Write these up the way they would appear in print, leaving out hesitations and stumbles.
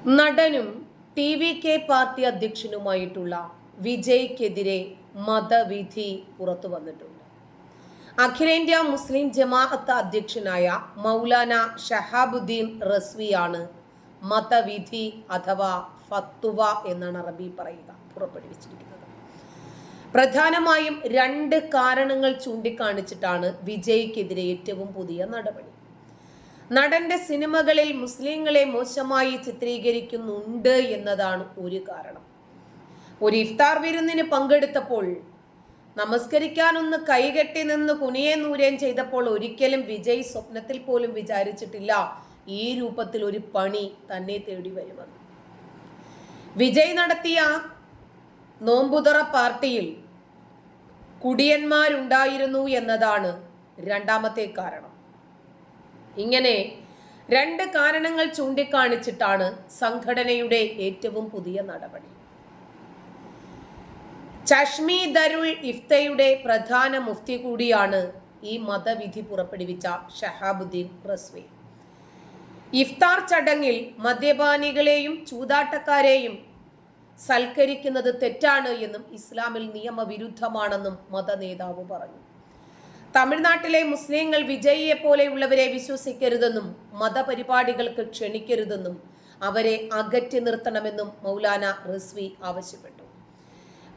നടനും TVK party അധ്യക്ഷനുമായിട്ടുള്ള വിജയ്ക്കെതിരെ മതവിധി പുറത്തു വന്നിട്ടുണ്ട്. അഖിലേന്ത്യാ മുസ്ലിം ജമാഅത്ത് അധ്യക്ഷനായ മൗലാന ഷഹാബുദ്ദീൻ റസ്വിയാണ് മതവിധി അഥവാ ഫത്വ എന്നാണ് അറബി പറയുക പുറപ്പെടുവിച്ചിരിക്കുന്നത്. പ്രധാനമായും 2 കാരണങ്ങൾ ചൂണ്ടിക്കാണിച്ചിട്ടാണ് വിജയ്ക്കെതിരെ ഏറ്റവും പുതിയ നടപടി. നടന്റെ സിനിമകളിൽ മുസ്ലിങ്ങളെ മോശമായി ചിത്രീകരിക്കുന്നുണ്ട് എന്നതാണ് ഒരു കാരണം. ഒരു ഇഫ്താർ വിരുന്നിന് പങ്കെടുത്തപ്പോൾ നമസ്കരിക്കാനൊന്ന് കൈകെട്ടി നിന്ന് കുനിയെ നൂരേൻ ചെയ്തപ്പോൾ ഒരിക്കലും വിജയ് സ്വപ്നത്തിൽ പോലും വിചാരിച്ചിട്ടില്ല ഈ രൂപത്തിൽ ഒരു പണി തന്നെ തേടി വരുമെന്ന്. വിജയ് നടത്തിയ നോമ്പുതുറ പാർട്ടിയിൽ കുടിയന്മാരുണ്ടായിരുന്നു എന്നതാണ് രണ്ടാമത്തെ കാരണം. ഇങ്ങനെ 2 കാരണങ്ങൾ ചൂണ്ടിക്കാണിച്ചിട്ടാണ് സംഘടനയുടെ ഏറ്റവും പുതിയ നടപടി. ചഷ്മി ദരുൾ ഇഫ്തയുടെ പ്രധാന മുഫ്തി കൂടിയാണ് ഈ മതവിധി പുറപ്പെടുവിച്ച ഷഹാബുദ്ദീൻ റസ്വി. ഇഫ്താർ ചടങ്ങിൽ മദ്യപാനികളെയും ചൂതാട്ടക്കാരെയും സൽക്കരിക്കുന്നത് തെറ്റാണ് എന്നും ഇസ്ലാമിൽ നിയമവിരുദ്ധമാണെന്നും മതനേതാവ് പറഞ്ഞു. തമിഴ്നാട്ടിലെ മുസ്ലിങ്ങൾ വിജയിയെ പോലെയുള്ളവരെ വിശ്വസിക്കരുതെന്നും മതപരിപാടികൾക്ക് ക്ഷണിക്കരുതെന്നും അവരെ അകറ്റി നിർത്തണമെന്നും മൗലാന റസ്വി ആവശ്യപ്പെട്ടു.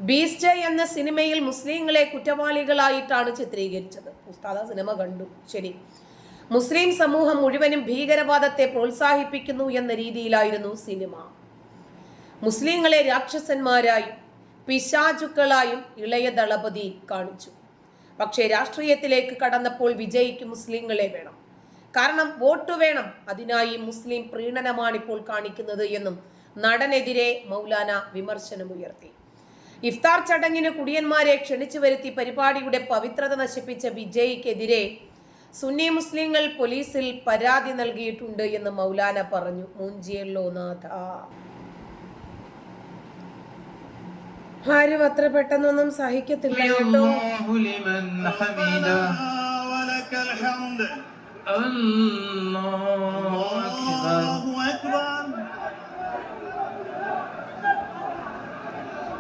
ബീസ്റ്റ് എന്ന സിനിമയിൽ മുസ്ലിങ്ങളെ കുറ്റവാളികളായിട്ടാണ് ചിത്രീകരിച്ചത്. ഉസ്താദ് സിനിമ കണ്ടു, ശരി. മുസ്ലിം സമൂഹം മുഴുവനും ഭീകരവാദത്തെ പ്രോത്സാഹിപ്പിക്കുന്നു എന്ന രീതിയിലായിരുന്നു സിനിമ. മുസ്ലിങ്ങളെ രാക്ഷസന്മാരായും പിശാചുക്കളായും ഇളയ ദളപതി കാണിച്ചു. പക്ഷേ രാഷ്ട്രീയത്തിലേക്ക് കടന്നപ്പോൾ വിജയിക്ക് മുസ്ലിങ്ങളെ വേണം, കാരണം വോട്ട് വേണം. അതിനായി മുസ്ലിം പ്രീണനമാണിപ്പോൾ കാണിക്കുന്നത് എന്നും നടനെതിരെ മൗലാന വിമർശനമുയർത്തി. ഇഫ്താർ ചടങ്ങിന് കുടിയന്മാരെ ക്ഷണിച്ചു വരുത്തി പരിപാടിയുടെ പവിത്രത നശിപ്പിച്ച വിജയ്ക്കെതിരെ സുന്നി മുസ്ലിങ്ങൾ പോലീസിൽ പരാതി നൽകിയിട്ടുണ്ട് എന്ന് മൗലാന പറഞ്ഞു. മൂഞ്ചിയല്ലോ നാഥ. ആരും അത്ര പെട്ടെന്നൊന്നും സഹിക്കത്തില്ല കേട്ടോ.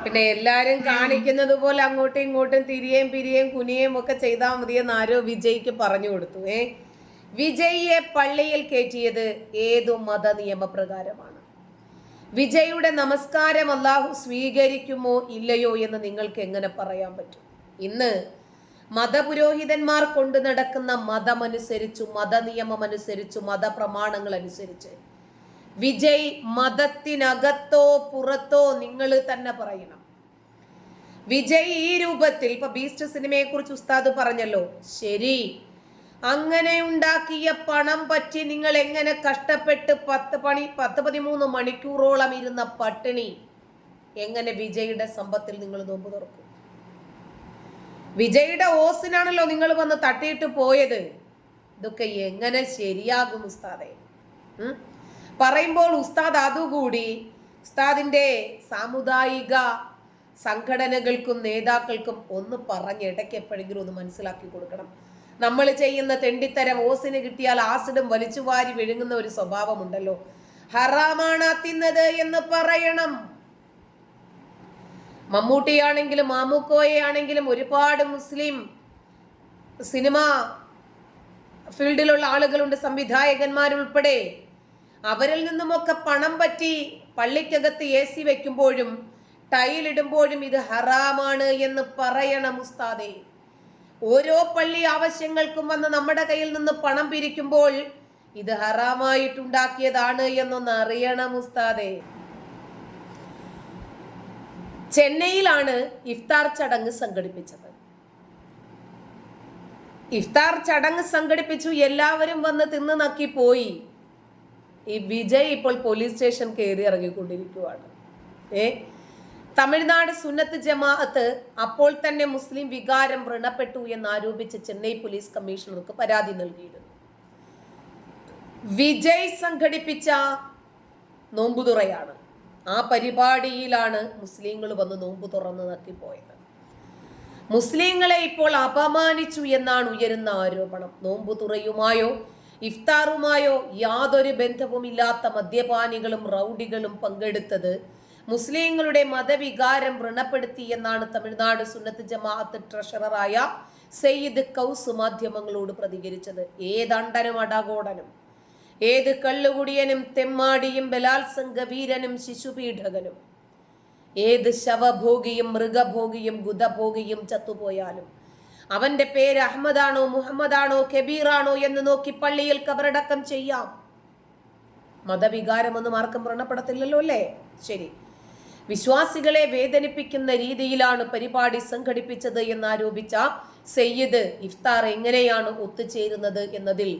പിന്നെ എല്ലാരും കാണിക്കുന്നത് പോലെ അങ്ങോട്ടും ഇങ്ങോട്ടും തിരിയേം പിരിയേം കുനിയേം ഒക്കെ ചെയ്താൽ മതിയെന്ന് ആരോ വിജയ്ക്ക് പറഞ്ഞു കൊടുത്തു. വിജയിയെ പള്ളിയിൽ കയറ്റിയത് ഏതു മത നിയമപ്രകാരമാണ്? വിജയുടെ നമസ്കാരം അല്ലാഹു സ്വീകരിക്കുമോ ഇല്ലയോ എന്ന് നിങ്ങൾക്ക് എങ്ങനെ പറയാൻ പറ്റും? ഇന്ന് മതപുരോഹിതന്മാർ കൊണ്ടു നടക്കുന്ന മതമനുസരിച്ചു, മതനിയമമനുസരിച്ചു, മതപ്രമാണങ്ങൾ അനുസരിച്ച് വിജയ് മതത്തിനകത്തോ പുറത്തോ നിങ്ങൾ തന്നെ പറയണം. വിജയ് ഈ രൂപത്തിൽ ഇപ്പൊ ബീസ്റ്റ് സിനിമയെ കുറിച്ച് ഉസ്താദ് പറഞ്ഞല്ലോ, ശരി. അങ്ങനെ ഉണ്ടാക്കിയ പണം പറ്റി നിങ്ങൾ എങ്ങനെ കഷ്ടപ്പെട്ട് 13 മണിക്കൂറോളം ഇരുന്ന പട്ടിണി എങ്ങനെ വിജയുടെ സമ്പത്തിൽ നിങ്ങൾ നോമ്പ് തുറക്കും? വിജയുടെ ഓസിനാണല്ലോ നിങ്ങൾ വന്ന് തട്ടിയിട്ട് പോയത്. ഇതൊക്കെ എങ്ങനെ ശരിയാകും ഉസ്താദെ? പറയുമ്പോൾ ഉസ്താദ് അതുകൂടി ഉസ്താദിന്റെ സാമുദായിക സംഘടനകൾക്കും നേതാക്കൾക്കും ഒന്ന് പറഞ്ഞ് ഇടയ്ക്ക് എപ്പോഴെങ്കിലും ഒന്ന് മനസ്സിലാക്കി കൊടുക്കണം. നമ്മൾ ചെയ്യുന്ന തെണ്ടിത്തരം ഓസിന് കിട്ടിയാൽ ആസിഡും വലിച്ചുവാരി വിഴുങ്ങുന്ന ഒരു സ്വഭാവമുണ്ടല്ലോ. ഹറാമാണ് തിന്നത് എന്ന് പറയണം. മമ്മൂട്ടിയാണെങ്കിലും മാമുക്കോയാണെങ്കിലും ഒരുപാട് മുസ്ലിം സിനിമ ഫീൽഡിലുള്ള ആളുകളുണ്ട്, സംവിധായകന്മാരുൾപ്പെടെ. അവരിൽ നിന്നുമൊക്കെ പണം പറ്റി പള്ളിക്കകത്ത് AC വെക്കുമ്പോഴും ടൈലിടുമ്പോഴും ഇത് ഹറാമാണ് എന്ന് പറയണം ഉസ്താദേ. ഓരോ പള്ളി ആവശ്യങ്ങൾക്കും വന്ന് നമ്മുടെ കയ്യിൽ നിന്ന് പണം പിരിക്കുമ്പോൾ ഇത് ഹറാമായിട്ടുണ്ടാക്കിയതാണ് എന്നൊന്ന് അറിയണം ഉസ്താദേ. ചെന്നൈയിലാണ് ഇഫ്താർ ചടങ്ങ് സംഘടിപ്പിച്ചത്. ഇഫ്താർ ചടങ്ങ് സംഘടിപ്പിച്ചു, എല്ലാവരും വന്ന് തിന്ന് നക്കി പോയി. ഈ വിജയ് ഇപ്പോൾ പോലീസ് സ്റ്റേഷൻ കയറി ഇറങ്ങിക്കൊണ്ടിരിക്കുകയാണ്. തമിഴ്നാട് സുന്നത്ത് ജമാഅത്ത് അപ്പോൾ തന്നെ മുസ്ലിം വികാരം വ്രണപ്പെട്ടു എന്നാരോപിച്ച് ചെന്നൈ പോലീസ് കമ്മീഷണർക്ക് പരാതി നൽകിയിരുന്നു. വിജയ് സംഘടിപ്പിച്ച നോമ്പുതുറയാണ്. ആ പരിപാടിയിലാണ് മുസ്ലിങ്ങൾ വന്ന് നോമ്പ് തുറന്ന് നക്കിപ്പോയത്. മുസ്ലിങ്ങളെ ഇപ്പോൾ അപമാനിച്ചു എന്നാണ് ഉയരുന്ന ആരോപണം. നോമ്പുതുറയുമായോ ഇഫ്താറുമായോ യാതൊരു ബന്ധവുമില്ലാത്ത മദ്യപാനികളും റൗഡികളും പങ്കെടുത്തത് മുസ്ലിങ്ങളുടെ മതവികാരം വ്രണപ്പെടുത്തി എന്നാണ് തമിഴ്നാട് സുന്നത്ത് ജമാഅത്ത് ട്രഷററായ സയ്യിദ് കൗസ് മാധ്യമങ്ങളോട് പ്രതികരിച്ചത്. ഏതണ്ടനും അടകോടനും, ഏത് കള്ളുകുടിയനും തെമ്മാടിയും ബലാത്സംഗ വീരനും ശിശുപീഠകനും, ഏത് ശവഭോഗിയും മൃഗഭോഗിയും ഗുദഭോഗിയും ചത്തുപോയാലും അവന്റെ പേര് അഹമ്മദാണോ മുഹമ്മദാണോ കബീറാണോ എന്ന് നോക്കി പള്ളിയിൽ കബറടക്കം ചെയ്യാം. മതവികാരമൊന്നും ആർക്കും വ്രണപ്പെടത്തില്ലല്ലോ അല്ലേ? ശരി, വിശ്വാസികളെ വേദനിപ്പിക്കുന്ന രീതിയിലാണ് പരിപാടി സംഘടിപ്പിച്ചത് എന്നാരോപിച്ച സയ്യിദ് ഇഫ്താർ എങ്ങനെയാണ് ഒത്തുചേരുന്നത് എന്നതിൽ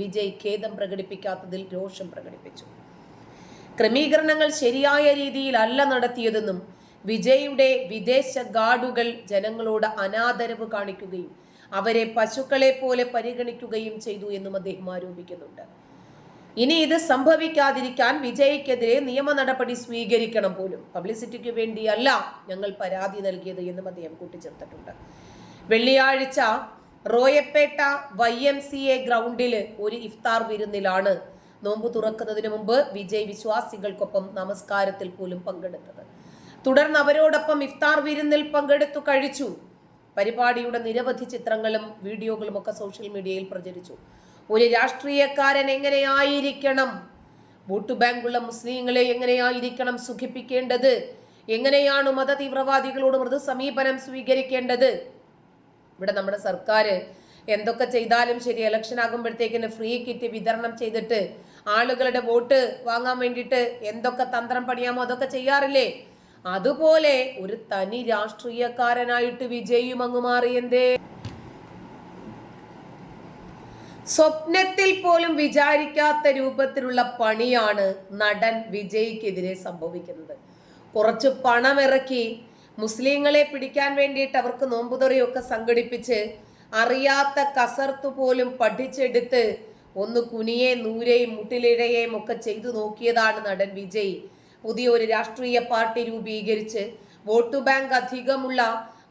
വിജയ് ഖേദം പ്രകടിപ്പിക്കാത്തതിൽ രോഷം പ്രകടിപ്പിച്ചു. ക്രമീകരണങ്ങൾ ശരിയായ രീതിയിലല്ല നടത്തിയതെന്നും വിജയുടെ വിദേശ ഗാർഡുകൾ ജനങ്ങളോട് അനാദരവ് കാണിക്കുകയും അവരെ പശുക്കളെ പോലെ പരിഗണിക്കുകയും ചെയ്തു എന്നും അദ്ദേഹം ആരോപിക്കുന്നുണ്ട്. ഇനി ഇത് സംഭവിക്കാതിരിക്കാൻ വിജയ്ക്കെതിരെ നിയമ നടപടി സ്വീകരിക്കണം. പോലും പബ്ലിസിറ്റിക്ക് വേണ്ടിയല്ല ഞങ്ങൾ പരാതി നൽകിയത് എന്നും അദ്ദേഹം കൂട്ടിച്ചേർത്തിട്ടുണ്ട്. വെള്ളിയാഴ്ച റോയപ്പേട്ട YMCA ഗ്രൗണ്ടിൽ ഒരു ഇഫ്താർ വിരുന്നിലാണ് നോമ്പ് തുറക്കുന്നതിന് മുമ്പ് വിജയ് വിശ്വാസികൾക്കൊപ്പം നമസ്കാരത്തിൽ പോലും പങ്കെടുത്തത്. തുടർന്ന് അവരോടൊപ്പം ഇഫ്താർ വിരുന്നിൽ പങ്കെടുത്തു കഴിച്ചു. പരിപാടിയുടെ നിരവധി ചിത്രങ്ങളും വീഡിയോകളും ഒക്കെ സോഷ്യൽ മീഡിയയിൽ പ്രചരിച്ചു. ഒരു രാഷ്ട്രീയക്കാരൻ എങ്ങനെയായിരിക്കണം, വോട്ട് ബാങ്കുള്ള മുസ്ലിങ്ങളെ എങ്ങനെയായിരിക്കണം സുഖിപ്പിക്കേണ്ടത്, എങ്ങനെയാണ് മത തീവ്രവാദികളോട് മൃദു സമീപനം സ്വീകരിക്കേണ്ടത്. ഇവിടെ നമ്മുടെ സർക്കാർ എന്തൊക്കെ ചെയ്താലും ശരി, ഇലക്ഷൻ ആകുമ്പോഴത്തേക്കിന് ഫ്രീ കിറ്റ് വിതരണം ചെയ്തിട്ട് ആളുകളുടെ വോട്ട് വാങ്ങാൻ വേണ്ടിയിട്ട് എന്തൊക്കെ തന്ത്രം പണിയാമോ അതൊക്കെ ചെയ്യാറില്ലേ? അതുപോലെ ഒരു തനി രാഷ്ട്രീയക്കാരനായിട്ട് വിജയും അങ്ങ് മാറിയെന്തേ? സ്വപ്നത്തിൽ പോലും വിചാരിക്കാത്ത രൂപത്തിലുള്ള പണിയാണ് നടൻ വിജയ്ക്കെതിരെ സംഭവിക്കുന്നത്. കുറച്ച് പണമിറക്കി മുസ്ലിങ്ങളെ പിടിക്കാൻ വേണ്ടിയിട്ട് അവർക്ക് നോമ്പുതുറയൊക്കെ സംഘടിപ്പിച്ച് അറിയാത്ത കസർത്തു പോലും പഠിച്ചെടുത്ത് ഒന്ന് കുനിയേയും നൂരെയും മുട്ടിലിഴയേയും ഒക്കെ ചെയ്തു നോക്കിയതാണ് നടൻ വിജയ്. പുതിയ ഒരു രാഷ്ട്രീയ പാർട്ടി രൂപീകരിച്ച് വോട്ട് ബാങ്ക് അധികമുള്ള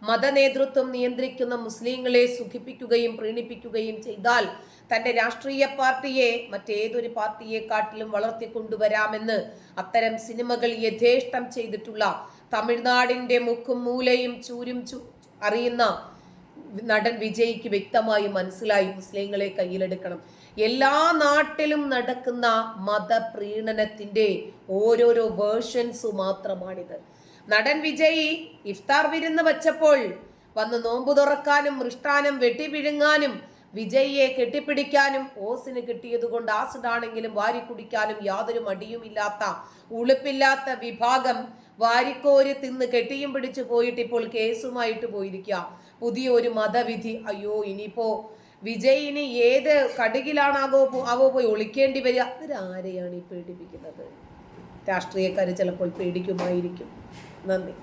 മതനേതൃത്വം നിയന്ത്രിക്കുന്ന മുസ്ലിങ്ങളെ സുഖിപ്പിക്കുകയും പ്രീണിപ്പിക്കുകയും ചെയ്താൽ തന്റെ രാഷ്ട്രീയ പാർട്ടിയെ മറ്റേതൊരു പാർട്ടിയെക്കാട്ടിലും വളർത്തിക്കൊണ്ടുവരാമെന്ന് അത്തരം സിനിമകൾ യഥേഷ്ടം ചെയ്തിട്ടുള്ള തമിഴ്നാടിന്റെ മുക്കും മൂലയും ചൂരും അറിയുന്ന നടൻ വിജയ്ക്ക് വ്യക്തമായി മനസ്സിലായി മുസ്ലിങ്ങളെ കയ്യിലെടുക്കണം. എല്ലാ നാട്ടിലും നടക്കുന്ന മതപ്രീണനത്തിന്റെ ഓരോരോ വേർഷൻസ് മാത്രമാണിത്. നടൻ വിജയ് ഇഫ്താർ വിരുന്ന് വച്ചപ്പോൾ വന്ന് നോമ്പു തുറക്കാനും മൃഷ്ടാനം വെട്ടിവിഴുങ്ങാനും വിജയിയെ കെട്ടിപ്പിടിക്കാനും ഓസിന് കിട്ടിയതുകൊണ്ട് ആസിഡാണെങ്കിലും വാരി കുടിക്കാനും യാതൊരു മടിയുമില്ലാത്ത ഉളുപ്പില്ലാത്ത വിഭാഗം വാരിക്കോരി തിന്ന് കെട്ടിയും പിടിച്ചു പോയിട്ട് ഇപ്പോൾ കേസുമായിട്ട് പോയിരിക്കുക. പുതിയ ഒരു മതവിധി. അയ്യോ, ഇനിയിപ്പോ വിജയ് ഇനി ഏത് കടുകിലാണാകോ പോയി ഒളിക്കേണ്ടി വരിക? ഇവരാരെയാണ് ഈ പേടിപ്പിക്കുന്നത്? രാഷ്ട്രീയക്കാർ ചിലപ്പോൾ പേടിക്കുമായിരിക്കും. നന്ദി.